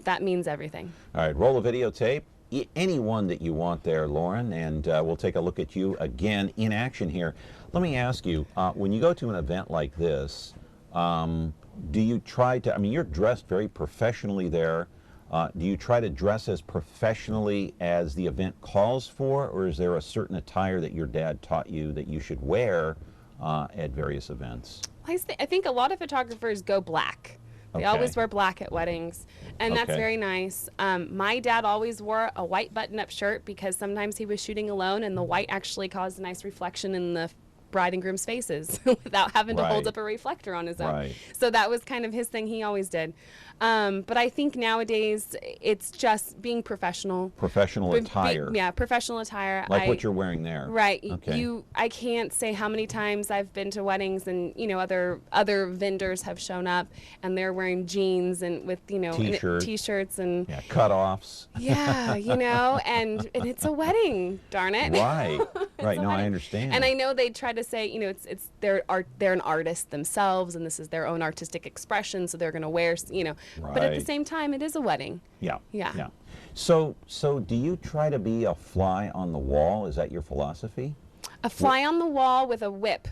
that means everything. All right, roll a videotape. Any one that you want there, Lauren, and we'll take a look at you again in action here. Let me ask you, when you go to an event like this, do you try to, I mean, you're dressed very professionally there. Do you try to dress as professionally as the event calls for, or is there a certain attire that your dad taught you that you should wear at various events? I think a lot of photographers go black. They always wear black at weddings, and that's very nice. My dad always wore a white button-up shirt because sometimes he was shooting alone, and the white actually caused a nice reflection in the bride and groom's faces without having to hold up a reflector on his own. So that was kind of his thing he always did. But I think nowadays it's just being professional. Professional attire. Yeah, professional attire. Like what you're wearing there. Right. Okay. I can't say how many times I've been to weddings and other vendors have shown up and they're wearing jeans and with t-shirts and cutoffs. Yeah, and it's a wedding, darn it. Right. Right. No, I understand. And I know they try to say, they're an artist themselves and this is their own artistic expression, so they're going to wear, but at the same time, it is a wedding. Yeah. Yeah. Yeah. So do you try to be a fly on the wall? Is that your philosophy? A fly on the wall with a whip.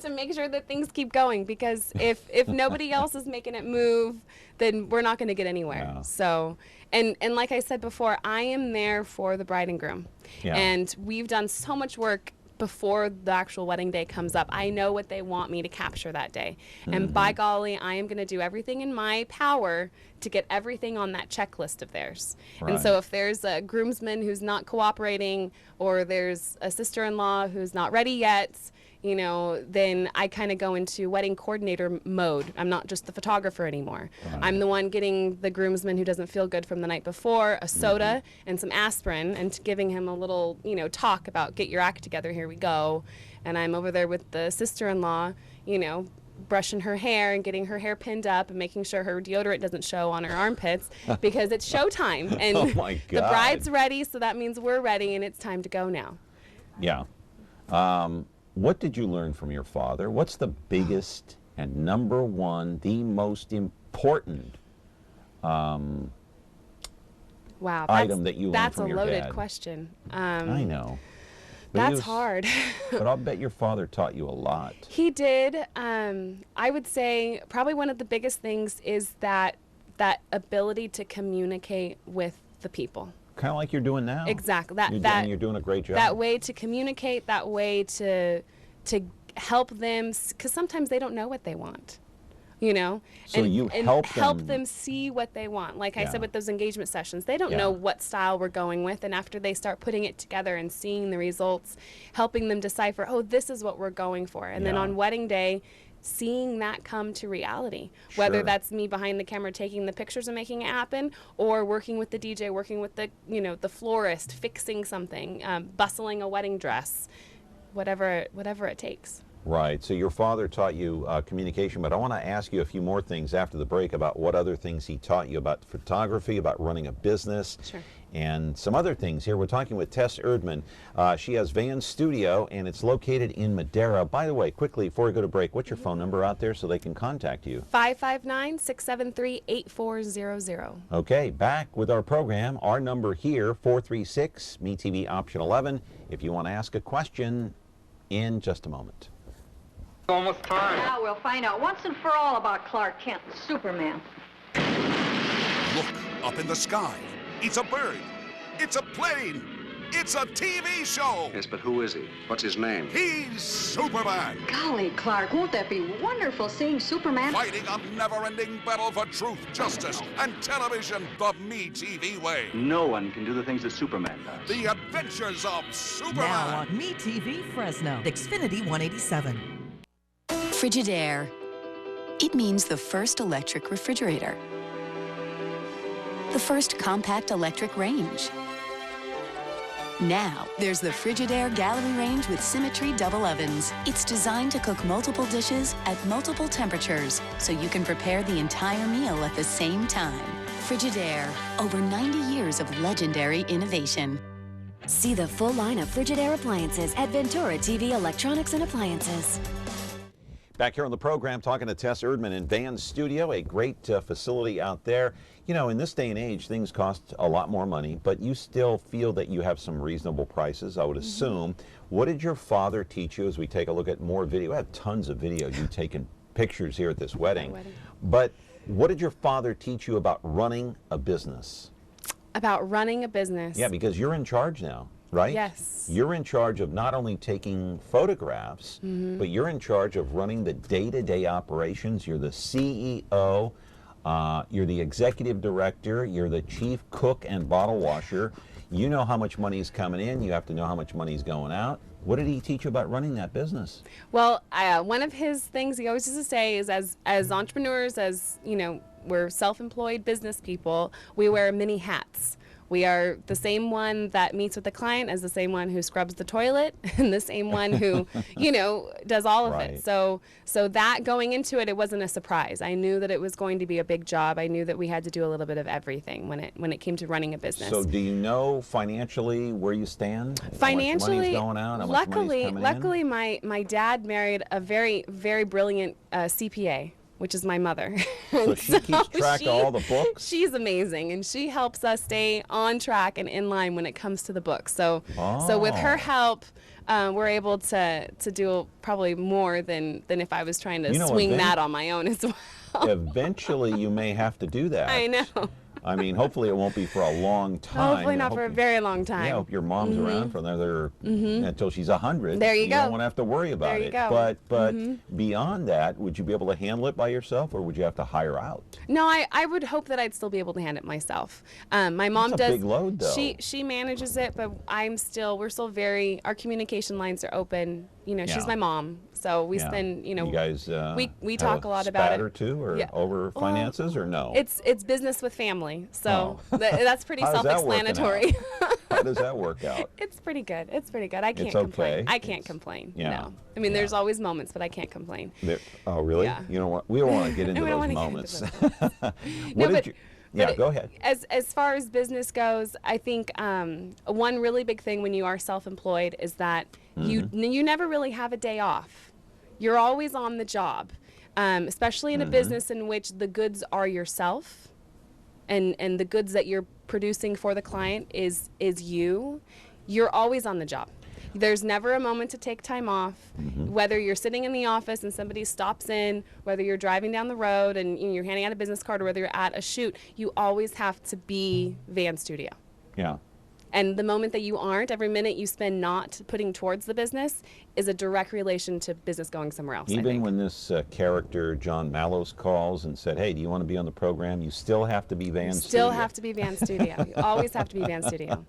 To make sure that things keep going, because if nobody else is making it move, then we're not going to get anywhere. Yeah. So, and like I said before, I am there for the bride and groom. Yeah. And we've done so much work before the actual wedding day comes up. I know what they want me to capture that day. And by golly, I am going to do everything in my power to get everything on that checklist of theirs. Right. And so if there's a groomsman who's not cooperating, or there's a sister-in-law who's not ready yet, then I kind of go into wedding coordinator mode. I'm not just the photographer anymore. Right. I'm the one getting the groomsman who doesn't feel good from the night before a soda and some aspirin, and giving him a little, talk about get your act together, here we go. And I'm over there with the sister-in-law, brushing her hair and getting her hair pinned up and making sure her deodorant doesn't show on her armpits because it's showtime. And oh my God. The bride's ready, so that means we're ready and it's time to go now. Yeah. What did you learn from your father? What's the biggest and number one, the most important item that you learned from your dad? That's a loaded question. I know. That's hard. But I'll bet your father taught you a lot. He did. I would say probably one of the biggest things is that ability to communicate with the people. Kind of like you're doing now. Exactly. And you're doing a great job. That way to communicate, that way to help them, because sometimes they don't know what they want. So and you help them see what they want. Like I said with those engagement sessions, they don't know what style we're going with, and after they start putting it together and seeing the results, helping them decipher, oh, this is what we're going for. And then on wedding day, seeing that come to reality, whether that's me behind the camera taking the pictures and making it happen, or working with the DJ, working with the the florist, fixing something, bustling a wedding dress, whatever it takes. Right. So your father taught you communication, but I want to ask you a few more things after the break about what other things he taught you about photography, about running a business, and some other things here. We're talking with Tess Erdman. She has Van Studio, and it's located in Madera. By the way, quickly, before we go to break, what's your phone number out there so they can contact you? 559-673-8400. Okay, back with our program. Our number here, 436, MeTV option 11, if you want to ask a question in just a moment. Almost time. Now we'll find out once and for all about Clark Kent and Superman. Look up in the sky. It's a bird. It's a plane. It's a TV show. Yes, but who is he? What's his name? He's Superman. Golly, Clark, won't that be wonderful seeing Superman? Fighting a never-ending battle for truth, justice, and television the Me TV way. No one can do the things that Superman does. The Adventures of Superman. Now on Me TV Fresno, Xfinity 187. Frigidaire. It means the first electric refrigerator. The first compact electric range. Now, there's the Frigidaire Gallery Range with Symmetry double ovens. It's designed to cook multiple dishes at multiple temperatures, so you can prepare the entire meal at the same time. Frigidaire, over 90 years of legendary innovation. See the full line of Frigidaire appliances at Ventura TV Electronics and Appliances. Back here on the program, talking to Tess Erdman in Van's studio, a great facility out there. You know, in this day and age, things cost a lot more money, but you still feel that you have some reasonable prices, I would assume. What did your father teach you as we take a look at more video? I have tons of video. You've taken pictures here at this wedding. But what did your father teach you about running a business? About running a business? Yeah, because you're in charge now, right? Yes. You're in charge of not only taking photographs, but you're in charge of running the day-to-day operations. You're the CEO. You're the executive director, you're the chief cook and bottle washer. You know how much money is coming in, you have to know how much money is going out. What did he teach you about running that business? Well, one of his things he always used to say is as entrepreneurs, as you know, we're self-employed business people, we wear many hats. We are the same one that meets with the client as the same one who scrubs the toilet and the same one who, you know, does all of it. So that going into it, it wasn't a surprise. I knew that it was going to be a big job. I knew that we had to do a little bit of everything when it came to running a business. So do you know financially where you stand? Financially, how much money's going out? How much money's coming luckily in? my dad married a very, very brilliant CPA, which is my mother. So she keeps track of all the books? She's amazing, and she helps us stay on track and in line when it comes to the books. So with her help, we're able to do probably more than if I was trying to swing that on my own as well. Eventually, you may have to do that. I know. I mean, hopefully it won't be for a long time. Hopefully not for a very long time. Yeah, I hope your mom's around for another until she's 100. There you go. You don't want to have to worry about it. There you go. But beyond that, would you be able to handle it by yourself, or would you have to hire out? No, I would hope that I'd still be able to handle it myself. My mom That's does. a big load, though. She manages it, but we're still our communication lines are open. You know, she's my mom, so we spend, you know, you guys we talk a lot about it. Or two, or over finances, or no? It's business with family, so that's pretty self-explanatory. How does that work out? It's pretty good. It's pretty good. I can't It's complain. okay. I can't complain. Yeah. No. I mean, there's always moments, but I can't complain. Oh, really? Yeah. You don't want? We don't want to get into those moments. Go ahead. As far as business goes, I think one really big thing when you are self-employed is that you never really have a day off. You're always on the job, especially in a business in which the goods are yourself, and the goods that you're producing for the client is you. You're always on the job. There's never a moment to take time off, whether you're sitting in the office and somebody stops in, whether you're driving down the road and you're handing out a business card, or whether you're at a shoot, you always have to be Van Studio. Yeah. And the moment that you aren't, every minute you spend not putting towards the business is a direct relation to business going somewhere else. Even when this character, John Mallows, calls and said, hey, do you want to be on the program? You still have to be Van Studio. Still have to be Van Studio. You always have to be Van Studio.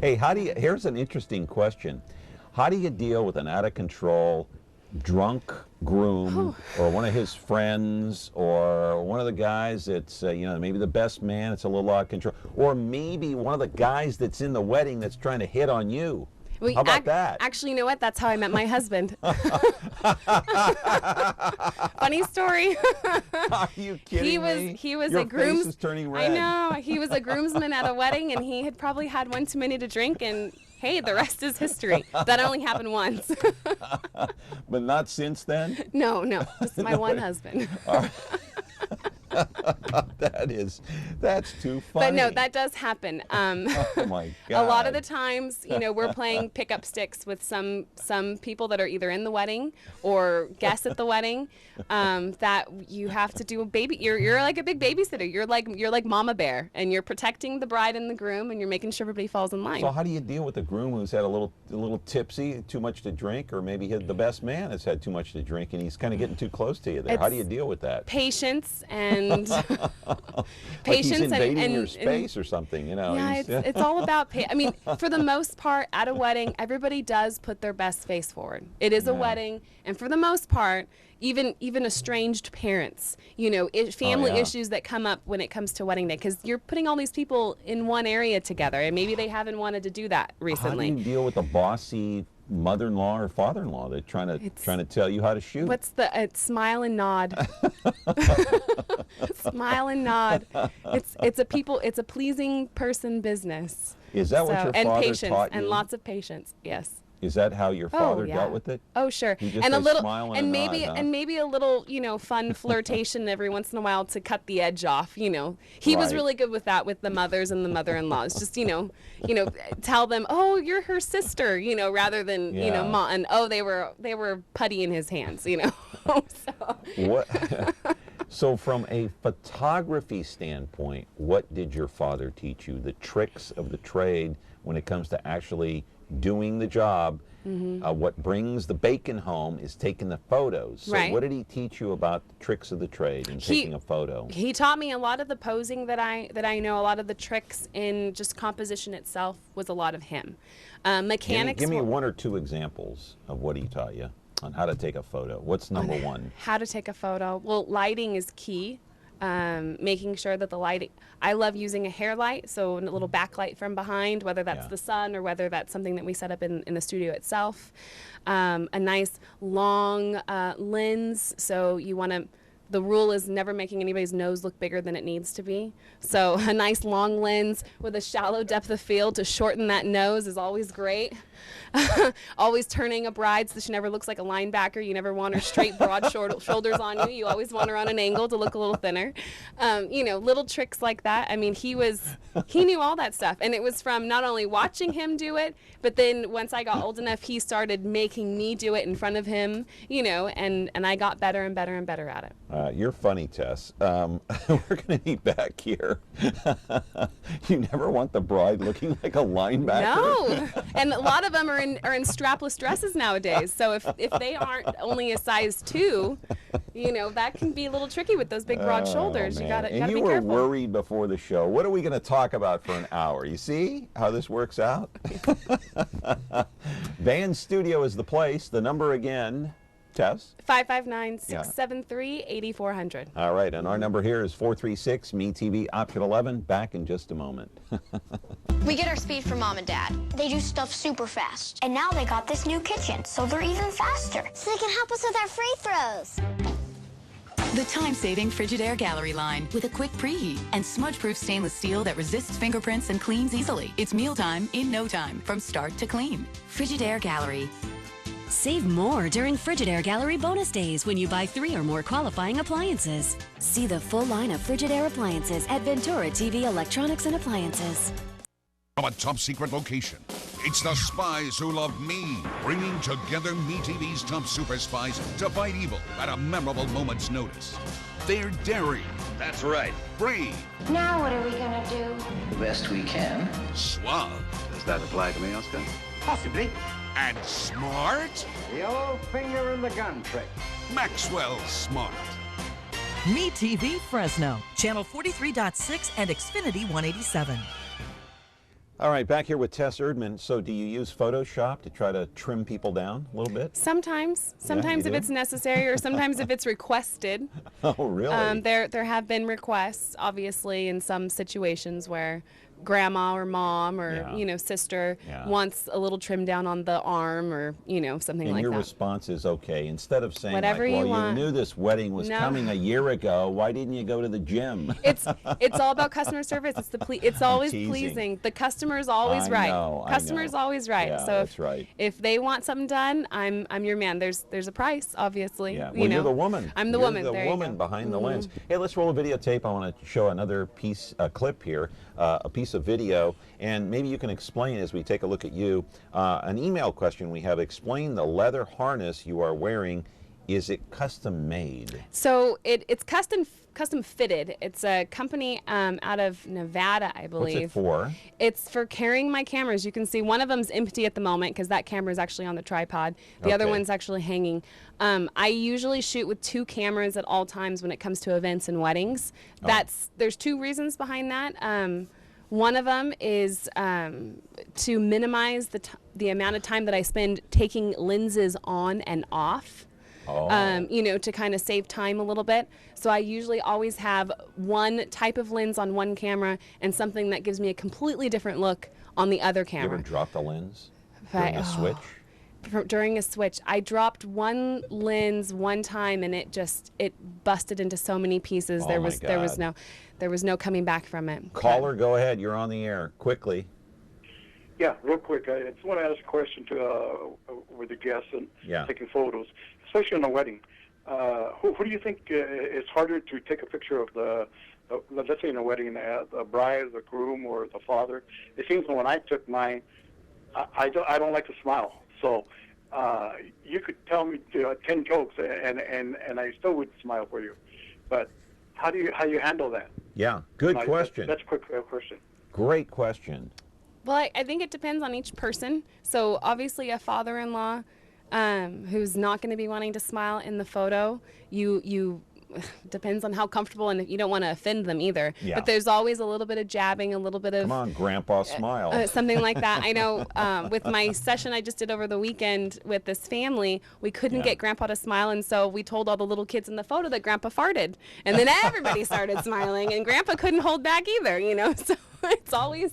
Hey, here's an interesting question. How do you deal with an out-of-control drunk groom or one of his friends or one of the guys that's, maybe the best man, it's a little out of control, or maybe one of the guys that's in the wedding that's trying to hit on you? How about that? Actually, you know what? That's how I met my husband. Funny story. Are you kidding me? He was Your a groom. face is turning red. I know. He was a groomsman at a wedding, and he had probably had one too many to drink, and hey, the rest is history. That only happened once. But not since then? No, just my one husband. That's too funny. But no, that does happen. Oh my God. A lot of the times, we're playing pickup sticks with some people that are either in the wedding or guests at the wedding. That you have to do a baby. You're like a big babysitter. You're like Mama Bear, and you're protecting the bride and the groom, and you're making sure everybody falls in line. So how do you deal with the groom who's had a little tipsy, too much to drink, or maybe the best man has had too much to drink and he's kind of getting too close to you there? How do you deal with that? Patience and like patience he's invading and your space or something, Yeah, it's all about. I mean, for the most part, at a wedding, everybody does put their best face forward. It is a wedding, and for the most part, even estranged parents, family issues that come up when it comes to wedding day, because you're putting all these people in one area together, and maybe they haven't wanted to do that recently. How do you deal with a bossy mother-in-law or father-in-law that's trying to tell you how to shoot? What's the smile and nod? Smile and nod. It's a pleasing person business. Is that what your father and patience taught you? And lots of patience. Yes. Is that how your father dealt with it? Oh, sure. He just And a says little, smile and a maybe, nod, huh? and maybe a little, fun flirtation every once in a while to cut the edge off. He was Right. really good with that with the mothers and the mother-in-laws. Just tell them, oh, you're her sister, rather than mom, and oh, they were putty in his hands, So. What? So from a photography standpoint, what did your father teach you? The tricks of the trade when it comes to actually doing the job. What brings the bacon home is taking the photos. So Right. what did he teach you about the tricks of the trade and taking a photo? He taught me a lot of the posing that I know. A lot of the tricks in just composition itself was a lot of him. Mechanics. Give me one or two examples of what he taught you on how to take a photo. What's number one? How to take a photo. Well, lighting is key. Making sure that the lighting, I love using a hair light, so a little backlight from behind, whether that's the sun or whether that's something that we set up in the studio itself. A nice long lens, so the rule is never making anybody's nose look bigger than it needs to be. So a nice long lens with a shallow depth of field to shorten that nose is always great. Always turning a bride so she never looks like a linebacker. You never want her straight, broad shoulders on you. You always want her on an angle to look a little thinner. Little tricks like that. I mean, he knew all that stuff. And it was from not only watching him do it, but then once I got old enough, he started making me do it in front of him, and I got better and better and better at it. You're funny, Tess. We're going to be back here. You never want the bride looking like a linebacker. No, and a lot of them are in strapless dresses nowadays. So if they aren't only a size 2, that can be a little tricky with those big broad shoulders. Man. You gotta and be you were careful. worried before the show. What are we going to talk about for an hour? You see how this works out? Van Studio is the place. The number again, Tess? 559-673-8400. All right, and our number here is 436-MeTV, option 11. Back in just a moment. We get our speed from Mom and Dad. They do stuff super fast. And now they got this new kitchen, so they're even faster. So they can help us with our free throws. The time-saving Frigidaire Gallery line with a quick preheat and smudge-proof stainless steel that resists fingerprints and cleans easily. It's mealtime in no time, from start to clean. Frigidaire Gallery. Save more during Frigidaire Gallery bonus days when you buy 3 or more qualifying appliances. See the full line of Frigidaire appliances at Ventura TV Electronics and Appliances. From a top-secret location, it's the spies who love me, bringing together MeTV's top super spies to fight evil at a memorable moment's notice. They're daring. That's right. Brave. Now what are we gonna do? The best we can. Suave. Does that apply to me, Oscar? Possibly. And smart. The yellow finger in the gun trick. Maxwell Smart. MeTV Fresno, channel 43.6 and Xfinity 187. All right, back here with Tess Erdman. So do you use Photoshop to try to trim people down a little bit? Sometimes if it's necessary, or sometimes if it's requested. Oh, really? There have been requests, obviously, in some situations where grandma or mom or sister Yeah. wants a little trim down on the arm or something And like your that. response is okay. Instead of saying Whatever like, you well, want. knew this wedding was No. coming a year ago. Why didn't you go to the gym? It's all about customer service. It's always teasing. pleasing. The customer is always right. Customer is always right. Yeah, so that's right. if they want something done, I'm your man. There's a price, obviously. Yeah. Well, you're the woman. I'm the You're woman. The There you woman go. behind the lens. Hey, let's roll a videotape. I want to show another clip here, a piece of video, and maybe you can explain as we take a look at you. An email question we have: explain the leather harness you are wearing. Is it custom made? So it's custom fitted. It's a company out of Nevada, I believe. What's it for? It's for carrying my cameras. You can see one of them's empty at the moment because that camera is actually on the tripod. The other one's actually hanging. I usually shoot with 2 cameras at all times when it comes to events and weddings. There's 2 reasons behind that. One of them is to minimize the amount of time that I spend taking lenses on and off. To kind of save time a little bit. So I usually always have one type of lens on one camera and something that gives me a completely different look on the other camera. You ever drop the lens during a switch? During a switch, I dropped one lens one time and it busted into so many pieces. Oh there my was no coming back from it. Caller, go ahead. You're on the air. Quickly. Yeah, real quick. I just want to ask a question to with the guests and taking photos, especially in a wedding. Who do you think is harder to take a picture of let's say in a wedding, the bride, the groom, or the father? It seems when I took mine, I don't like to smile. So you could tell me 10 jokes and I still would smile for you. But how do you handle that? Yeah, good question. That's a quick question. Great question. Well, I think it depends on each person. So obviously a father-in-law who's not going to be wanting to smile in the photo, you depends on how comfortable, and you don't want to offend them either. Yeah. But there's always a little bit of jabbing, a little bit of... Come on, Grandpa, smile. Something like that. I know with my session I just did over the weekend with this family, we couldn't get Grandpa to smile, and so we told all the little kids in the photo that Grandpa farted. And then everybody started smiling, and Grandpa couldn't hold back either, So it's always...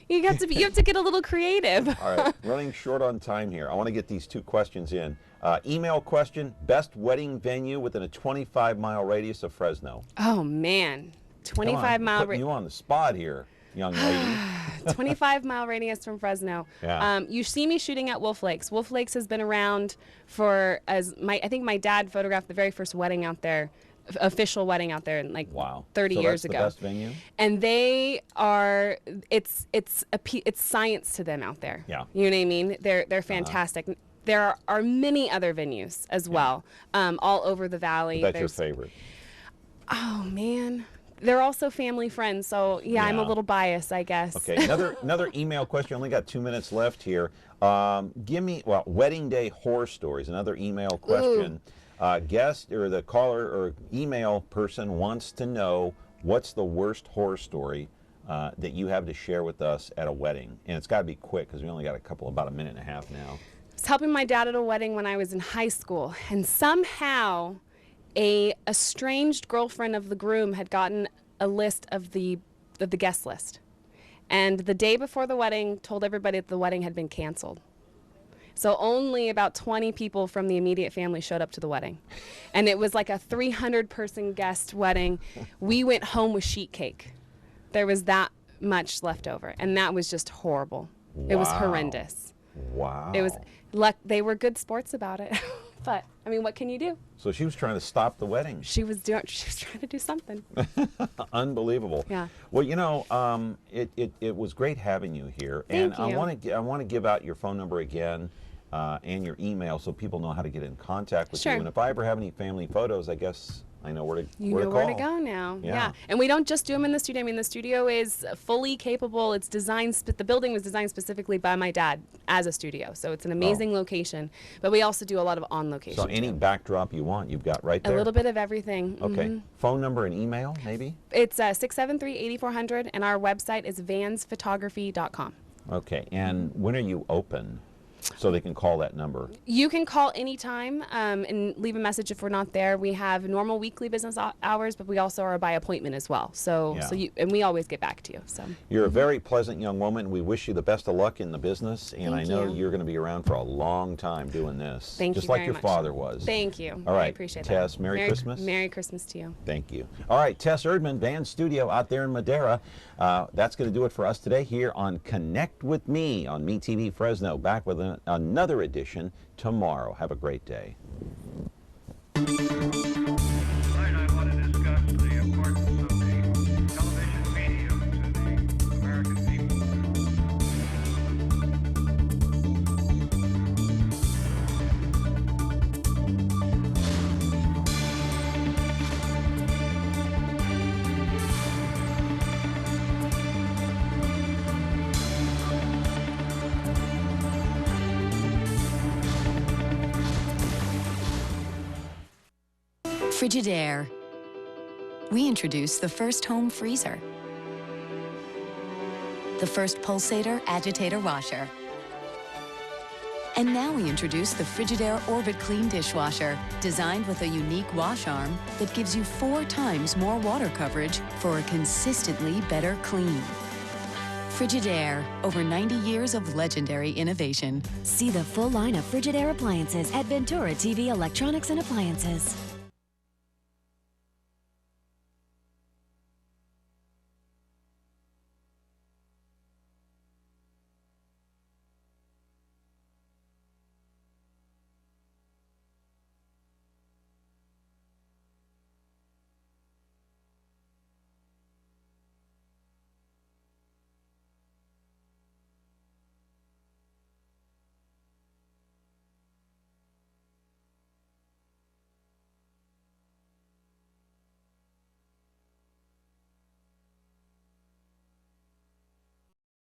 You have to get a little creative. All right, running short on time here. I want to get these 2 questions in. Email question: best wedding venue within a 25-mile radius of Fresno. Oh man, 25-mile. Putting you on the spot here, young lady. 25-mile radius from Fresno. Yeah. You see me shooting at Wolf Lakes. Wolf Lakes has been around for I think my dad photographed the very first wedding out there. Official wedding out there in 30 years ago. That's the best venue? And they are it's science to them out there. Yeah. You know what I mean? They're fantastic. There are many other venues as well, all over the valley. That's your favorite? Oh man. They're also family friends, so I'm a little biased, I guess. Okay, another email question. Only got 2 minutes left here. Give me wedding day horror stories. Another email question. Guest or the caller or email person wants to know what's the worst horror story that you have to share with us at a wedding, and it's got to be quick because we only got about a minute and a half now. I was helping my dad at a wedding when I was in high school, and somehow a estranged girlfriend of the groom had gotten a list of the guest list, and the day before the wedding told everybody that the wedding had been canceled. So only about 20 people from the immediate family showed up to the wedding. And it was like a 300-person guest wedding. We went home with sheet cake. There was that much left over. And that was just horrible. Wow. It was horrendous. Wow. It was they were good sports about it. But, I mean, what can you do? So she was trying to stop the wedding. She was trying to do something. Unbelievable. Yeah. Well, it was great having you here. Thank you. I want to give out your phone number again. And your email so people know how to get in contact with you. And if I ever have any family photos, I guess I know where to You where know to where call. to go now. Yeah. And we don't just do them in the studio. I mean, the studio is fully capable. It's designed, the building was designed specifically by my dad as a studio. So it's an amazing location. But we also do a lot of on location. So any backdrop you want, you've got right there. A little bit of everything. Okay. Phone number and email, maybe? It's 673-8400, and our website is vansphotography.com. Okay. And when are you open? So they can call that number. You can call anytime and leave a message if we're not there. We have normal weekly business hours, but we also are by appointment as well. So, and we always get back to you. So you're a very pleasant young woman. We wish you the best of luck in the business, and I know you're going to be around for a long time doing this. Thank you just like very your much. father was. Thank you. All right, I appreciate that. Tess, Merry Christmas. Merry Christmas to you. Thank you. All right, Tess Erdman, Van Studio out there in Madera. That's going to do it for us today here on Connect with Me on MeTV Fresno. Back with another edition tomorrow. Have a great day. Tonight I want to discuss the importance of the television medium to the American people. Frigidaire. We introduced the first home freezer, the first pulsator agitator washer, and now we introduce the Frigidaire Orbit Clean dishwasher, designed with a unique wash arm that gives you 4 times more water coverage for a consistently better clean. Frigidaire, over 90 years of legendary innovation. See the full line of Frigidaire appliances at Ventura TV Electronics and Appliances.